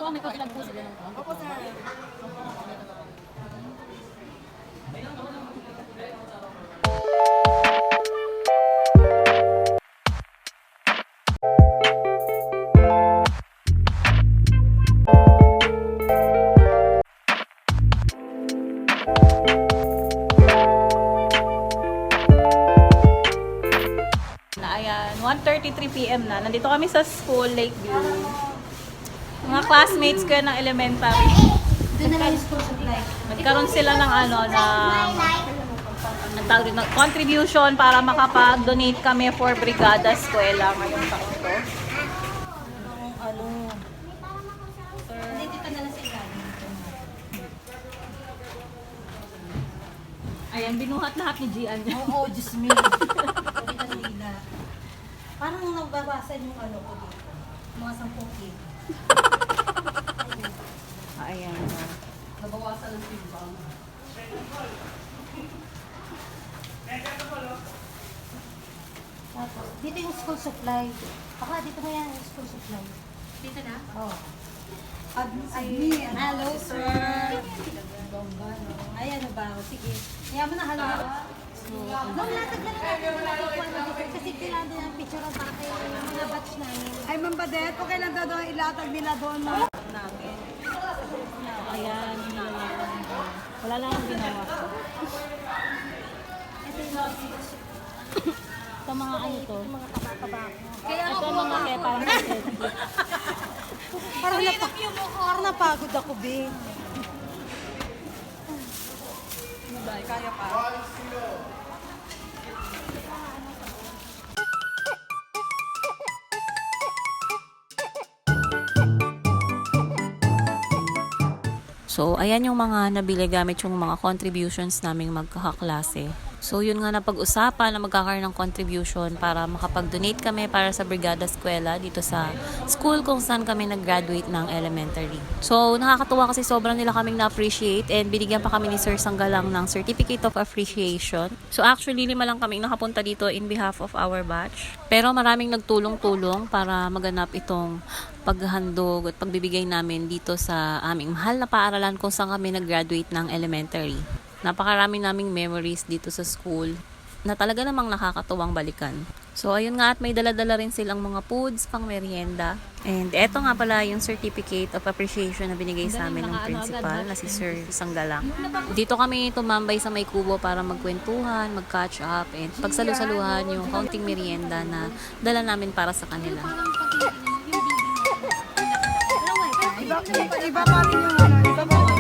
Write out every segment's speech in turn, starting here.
may kabilang po sila. Opo, sir. Ayan, 1:33 PM na. Nandito kami sa school, Lakeview. Mga classmates ko yan ng elementary. Doon na lang yung school supply. Nagkaroon sila ng ng contribution para makapag-donate kami for Brigada Eskwela ngayong taon to. Hindi, dito na lang sa ilalim. Ayan, binuhat lahat ni Gian. Oo, Diyos me. Sabi na nila. Parang nagbabasan yung ano ko dito. Mga 10 kilo. Ayan. Nabawasan ng timbang. Tapos, dito yung school supply. Baka dito mo yan yung school supply. Dito na? Oo. Admin. Hello, sir. Ay, ano ba? Sige. Kaya mo na, hello. Ma'am, latag na lang natin. Kasi kailangan din ang picture para kayo yung mga batch namin. Ay, Ma'am Badet, okay lang daw doon ilatag nila doon na. Namin. Ayan, wala lang ang ginawa ko. Ito yung mga Ito mga ano to. mga taba-taba ko. Kaya Ito mga kaya parang parang napagod ako, be. Kaya pa. So, ayan yung mga nabili gamit yung mga contributions naming magkakaklase. So, yun nga napag-usapan na magkakaroon ng contribution para makapag-donate kami para sa Brigada Eskwela dito sa school kung saan kami nag-graduate ng elementary. So, nakakatuwa kasi sobrang nila kaming na-appreciate and binigyan pa kami ni Sir Sanggalang ng Certificate of Appreciation. So, actually, 5 lang kaming nakapunta dito in behalf of our batch. Pero maraming nagtulong-tulong para maganap itong paghandog at pagbibigay namin dito sa aming mahal na paaralan kung saan kami nag-graduate ng elementary. Napakarami naming memories dito sa school na talaga namang nakakatuwang balikan. So, ayun nga at may dala-dala rin silang mga foods, pang merienda. And eto nga pala yung Certificate of Appreciation na binigay sa amin ng principal na si Sir Sanggalang. Dito kami tumambay sa may kubo para magkwentuhan, mag-catch up, and pagsalusaluhan yung kaunting merienda na dala namin para sa kanila. Iba pa rin yung ano, iba pa rin.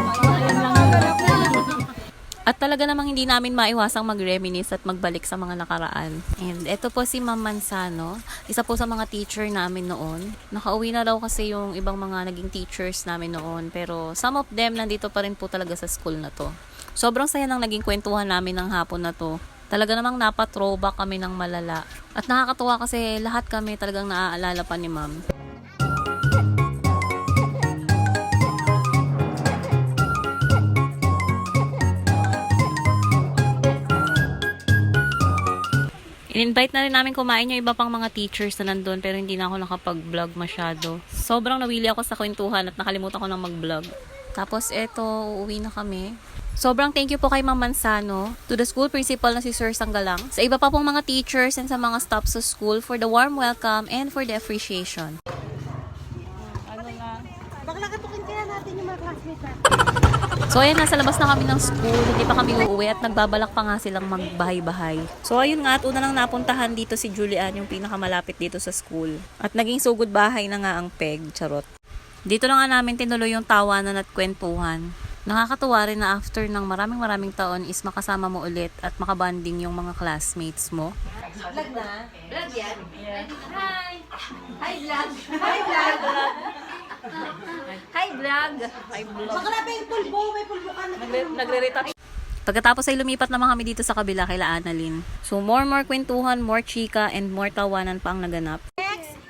At talaga namang hindi namin maiwasang mag-reminisce at magbalik sa mga nakaraan. And eto po si Ma'am Mansano, isa po sa mga teacher namin noon. Nakauwi na daw kasi yung ibang mga naging teachers namin noon, pero some of them nandito pa rin po talaga sa school na to. Sobrang saya nang naging kwentuhan namin ng hapon na to. Talaga namang napa-throwback kami ng malala. At nakakatuwa kasi lahat kami talagang naaalala pa ni Ma'am. In-invite na rin namin kumain yung iba pang mga teachers na nandun pero hindi na ako nakapag-vlog masyado. Sobrang nawili ako sa kwentuhan at nakalimutan ko nang mag-vlog. Tapos eto, uuwi na kami. Sobrang thank you po kay Ma'am Mansano, to the school principal na si Sir Sanggalang, sa iba pa pong mga teachers and sa mga staff sa school for the warm welcome and for the appreciation. Bakla katukin kaya natin yung mga classmates natin. So ayan, nasa labas na kami ng school, hindi pa kami uuwi at nagbabalak pa nga silang magbahay-bahay. So ayun nga, at una nang napuntahan dito si Julian, yung pinakamalapit dito sa school. At naging sugod bahay na nga ang peg, charot. Dito na nga namin tinuloy yung tawanan at kwentuhan. Nakakatuwa rin na after ng maraming taon is makasama mo ulit at makabanding yung mga classmates mo. Vlog na? Vlog yan? Yeah. Hi! Hi, vlog! Hi, vlog! Hi vlog! Hi vlog! Bakla pa yung pulbo, may pulbo ka na. Nagre-retouch. Pagkatapos ay lumipat naman kami dito sa kabila kay Annalyn. So more kwentuhan, more chika, and more tawanan pa ang naganap.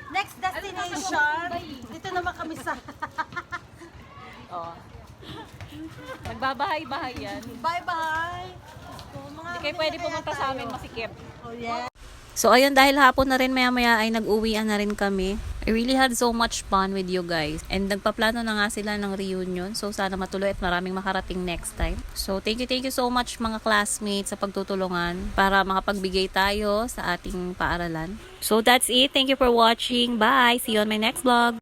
Next destination. Dito naman kami sa... Oh. Nagbabahay-bahay yan. Bye-bye! Hindi kayo pwede pumunta sa amin, masikip. Oh, yeah. So ayun, dahil hapon na rin maya-maya ay nag-uwian na rin kami. I really had so much fun with you guys. And nagpaplano na nga sila ng reunion. So sana matuloy at maraming makarating next time. So thank you so much mga classmates sa pagtutulungan para makapagbigay tayo sa ating paaralan. So that's it. Thank you for watching. Bye! See you on my next vlog.